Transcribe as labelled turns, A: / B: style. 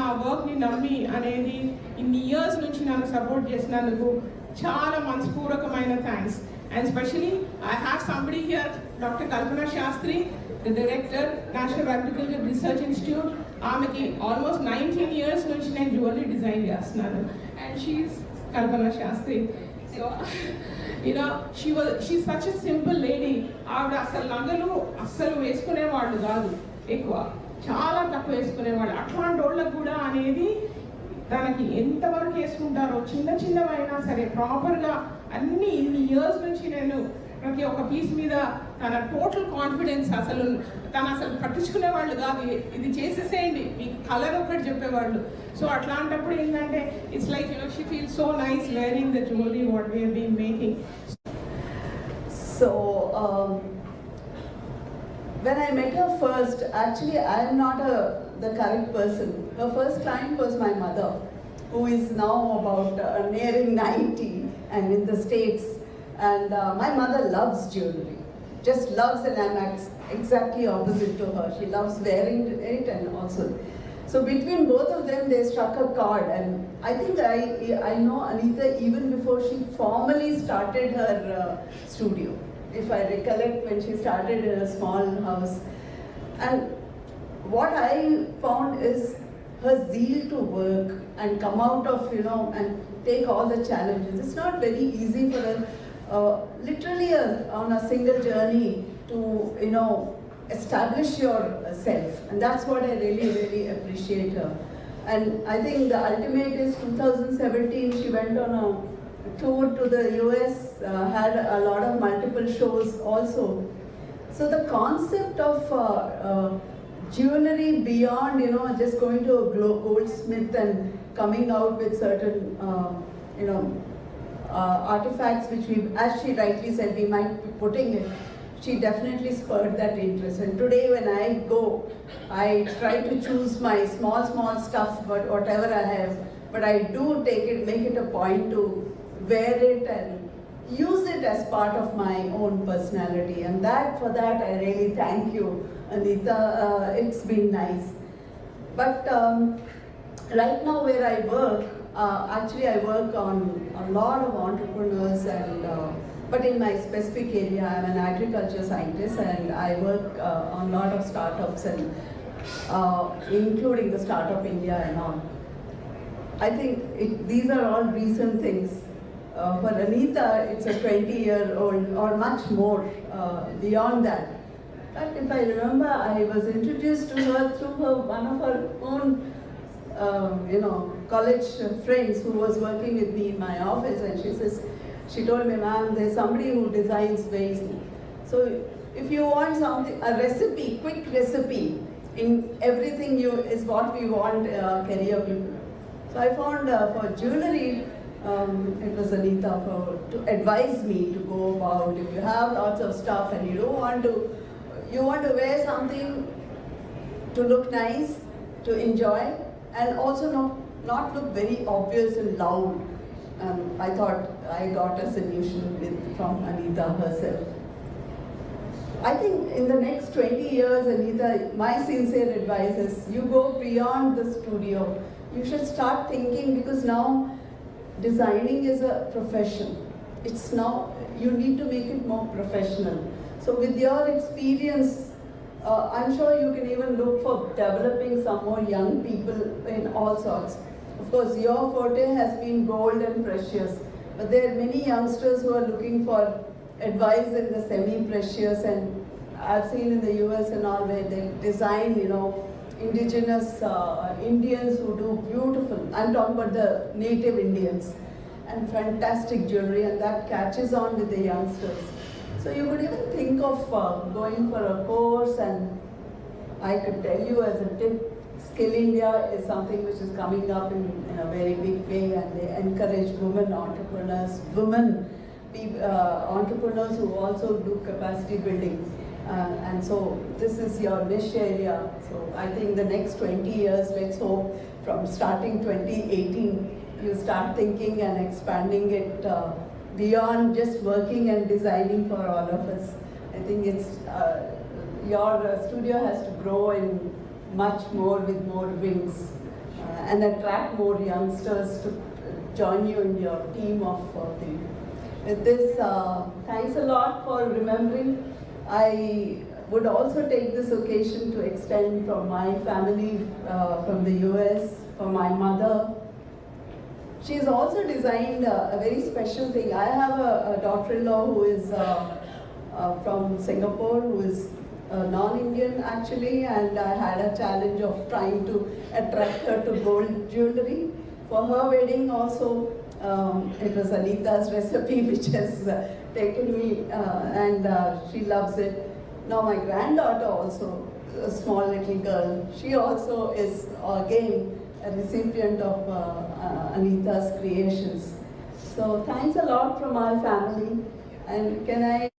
A: నా వర్క్ని నమ్మి అనేది ఇన్ని ఇయర్స్ నుంచి నన్ను సపోర్ట్ చేసినందుకు చాలా మనస్పూర్వకమైన thanks. And especially I have somebody here, Dr.Kalpana Shastri, the director, National Agriculture Research Institute. ఆమెకి almost 19 years నుంచి నేను జ్యువెలరీ డిజైన్ చేస్తున్నాను. And she's Kalpana Shastri. So, she's such a simple lady. ఆవిడ అసలు నగలు అస్సలు వేసుకునేవాళ్ళు కాదు, ఎక్కువ చాలా తక్కువ వేసుకునేవాళ్ళు. అట్లాంటి వాళ్ళకు కూడా అనేది దానికి ఎంతవరకు వేసుకుంటారో చిన్న చిన్నవైనా సరే ప్రాపర్గా అన్ని ఇన్ని ఇయర్స్ నుంచి నేను ప్రతి ఒక్క పీస్ మీద తన టోటల్ కాన్ఫిడెన్స్, తను అసలు పట్టించుకునేవాళ్ళు కాదు, ఇది చేసేసేయండి మీకు కలర్ ఒకటి చెప్పేవాళ్ళు. సో అట్లాంటప్పుడు ఏంటంటే it's like she feel so nice wearing the jewellery what we have been making.
B: So when I met her first, actually I am not the correct person. Her first client was my mother, who is now about nearing 90 and in the States. And my mother loves jewelry, just loves, and I'm exactly opposite to her. She loves wearing it and also. So between both of them, they struck a chord, and I think I know Anita even before she formally started her studio. If I recollect, when she started in a small house. And what I found is her zeal to work and come out of, and take all the challenges. It's not very easy for her, literally on a single journey to, establish yourself. And that's what I really, really appreciate her. And I think the ultimate is 2017, she went on a tour to the US, had a lot of multiple shows also. So the concept of jewelry beyond, just going to a goldsmith and coming out with certain, artifacts which we, as she rightly said, we might be putting it. She definitely spurred that interest. And today when I go, I try to choose my small stuff, but whatever I have, but I do make it a point to wear it and use it as part of my own personality. And for that I really thank you, Anita. It's been nice. But right now where I work, actually I work on a lot of entrepreneurs, and but in my specific area I'm an agriculture scientist, and I work on a lot of startups, and including the Startup India and all. I think these are all recent things. For Anita, it's a 20-year-old or much more beyond that. But if I remember, I was introduced to her through one of her own, college friends who was working with me in my office, and she told me, "Ma'am, there's somebody who designs ways. So if you want something, a recipe, quick recipe in everything is what we want career people." So I found for jewelry, it was Anita to advise me to go about, if you have lots of stuff and you want to wear something to look nice, to enjoy, and also not look very obvious and loud. I thought I got a solution from Anita herself. I think in the next 20 years, Anita, my sincere advice is you go beyond the studio. You should start thinking, because now designing is a profession. It's now, you need to make it more professional. So with your experience, I'm sure you can even look for developing some more young people in all sorts. Of course, your forte has been gold and precious, but there are many youngsters who are looking for advice in the semi-precious, and I've seen in the US and all where they design, indigenous Indians who do beautiful, I'm talking about the native Indians, and fantastic jewelry, and that catches on with the youngsters. So you could even think of going for a course, and I could tell you as a tip, Skill India is something which is coming up in a very big way, and they encourage women entrepreneurs, entrepreneurs who also do capacity building. And so this is your niche area. So I think the next 20 years, let's hope from starting 2018, you start thinking and expanding it beyond just working and designing for all of us. I think it's your studio has to grow in much more with more wings. and attract more youngsters to join you in your team of thing. With this, thanks a lot for remembering. I would also take this occasion to extend from my family from the US, for my mother. She's also designed a very special thing. I have a daughter-in-law who is from Singapore, who is non-Indian actually, and I had a challenge of trying to attract her to gold jewelry. For her wedding also, it was Anita's recipe which has taken me, and she loves it. Now my granddaughter also, a small little girl, she also is again a recipient of Anita's creations. So thanks a lot from our family, and can I